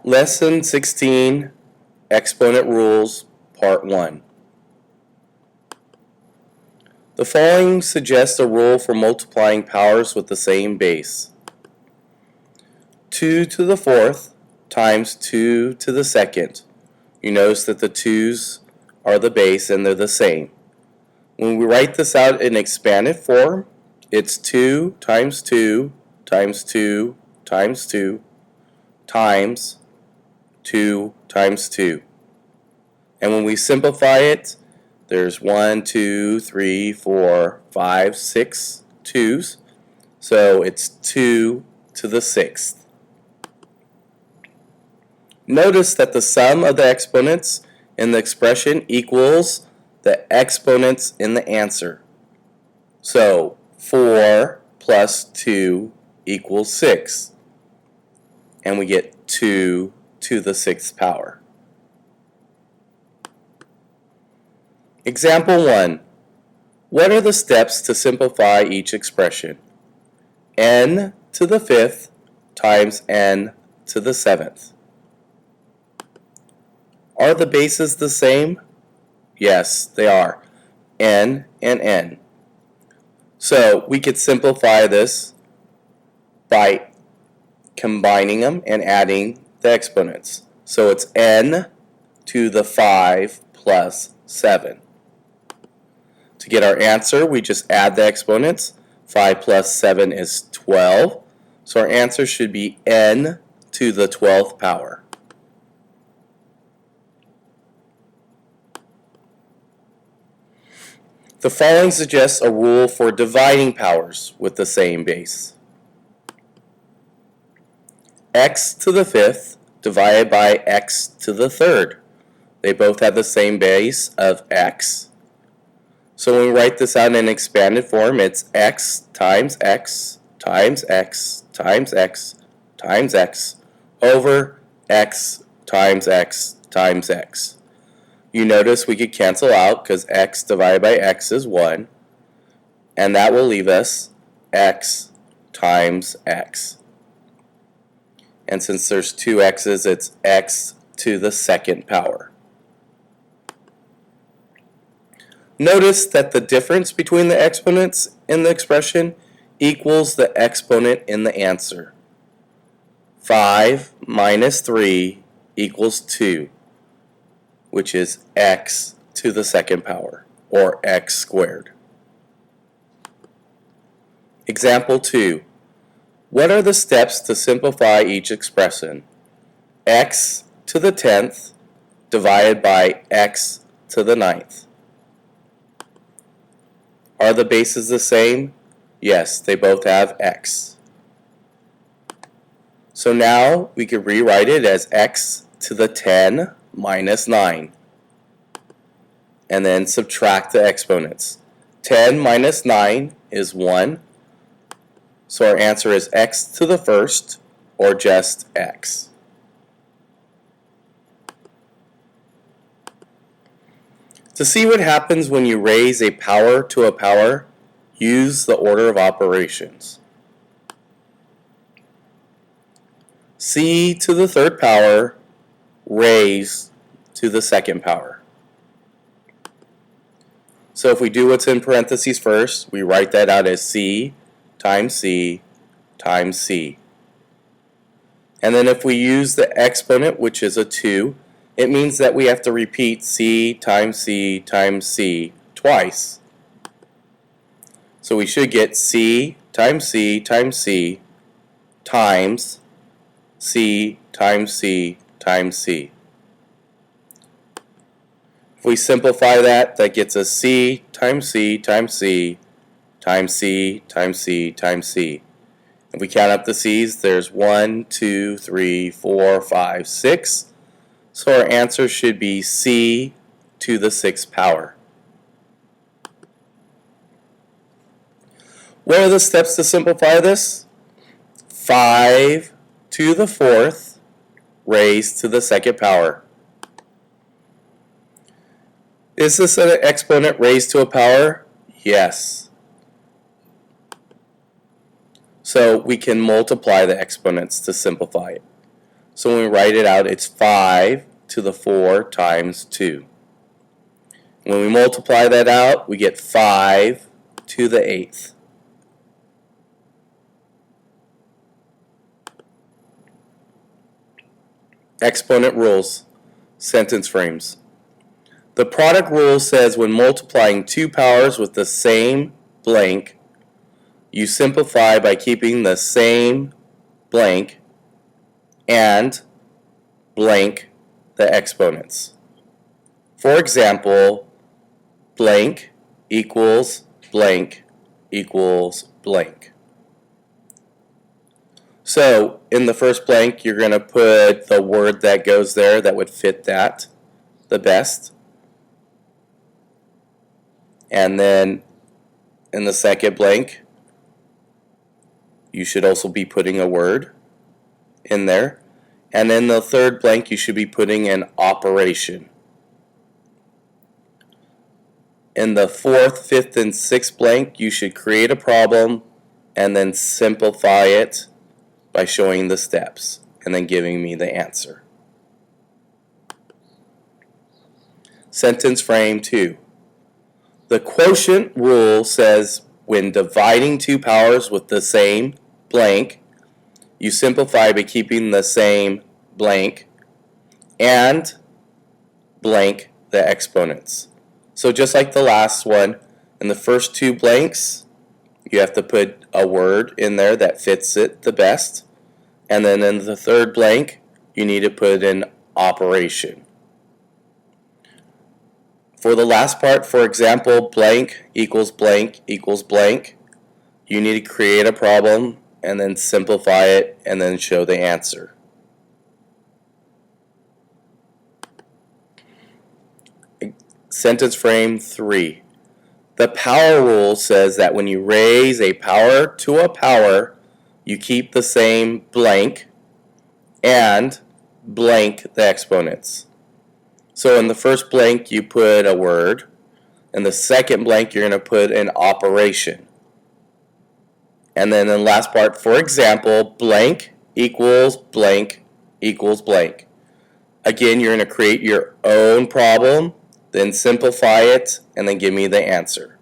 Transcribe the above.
Lesson 16, Exponent Rules, Part 1. The following suggests a rule for multiplying powers with the same base. 2 to the fourth times 2 to the second. You notice that the 2's are the base and they're the same. When we write this out in expanded form, it's 2 times 2 times 2 times 2 times 2 times 2. And when we simplify it, there's 1, 2, 3, 4, 5, 6 2's. So it's 2 to the sixth. Notice that the sum of the exponents in the expression equals the exponents in the answer. So 4 plus 2 equals 6. And we get 2 to the sixth power. Example 1. What are the steps to simplify each expression? N to the fifth times n to the seventh. Are the bases the same? Yes, they are. N and n. So we could simplify this by combining them and adding the exponents. So it's n to the 5 plus 7. To get our answer, we just add the exponents. 5 plus 7 is 12. So our answer should be n to the 12th power. The following suggests a rule for dividing powers with the same base. X to the fifth divided by x to the third. They both have the same base of x. So when we write this out in expanded form, it's x times x times x times x times x over x times x times x. You notice we could cancel out because x divided by x is 1, and that will leave us x times x. And since there's two x's, it's x to the second power. Notice that the difference between the exponents in the expression equals the exponent in the answer. 5 minus 3 equals 2, which is x to the second power, or x squared. Example 2. What are the steps to simplify each expression? X to the 10th divided by x to the 9th. Are the bases the same? Yes, they both have x. So now we could rewrite it as x to the 10 minus 9. And then subtract the exponents. 10 minus 9 is 1. So our answer is x to the first, or just x. To see what happens when you raise a power to a power, use the order of operations. C to the third power raised to the second power. So if we do what's in parentheses first, we write that out as c times c times c. And then if we use the exponent, which is a 2, it means that we have to repeat c times c times c twice. So we should get c times c times c times c times c times c. If we simplify that, that gets us c times c times c times c times c times c. If we count up the c's, there's 1, 2, 3, 4, 5, 6. So our answer should be c to the sixth power. What are the steps to simplify this? 5 to the fourth raised to the second power. Is this an exponent raised to a power? Yes. So we can multiply the exponents to simplify it. So when we write it out, it's 5 to the 4 times 2. When we multiply that out, we get 5 to the 8th. Exponent rules, sentence frames. The product rule says when multiplying two powers with the same blank, you simplify by keeping the same blank and blank the exponents. For example, blank equals blank equals blank. So in the first blank, you're going to put the word that goes there that would fit that the best. And then in the second blank, you should also be putting a word in there. And in the third blank, you should be putting an operation. In the fourth, fifth, and sixth blank, you should create a problem and then simplify it by showing the steps and then giving me the answer. Sentence frame 2. The quotient rule says when dividing two powers with the same blank, you simplify by keeping the same blank and blank the exponents. So just like the last one, in the first two blanks, you have to put a word in there that fits it the best. And then in the third blank, you need to put an operation. For the last part, for example, blank equals blank equals blank, you need to create a problem and then simplify it and then show the answer. Sentence frame 3. The power rule says that when you raise a power to a power, you keep the same blank and blank the exponents. So in the first blank, you put a word. In the second blank, you're going to put an operation. And then in the last part, for example, blank equals blank equals blank. Again, you're going to create your own problem, then simplify it, and then give me the answer.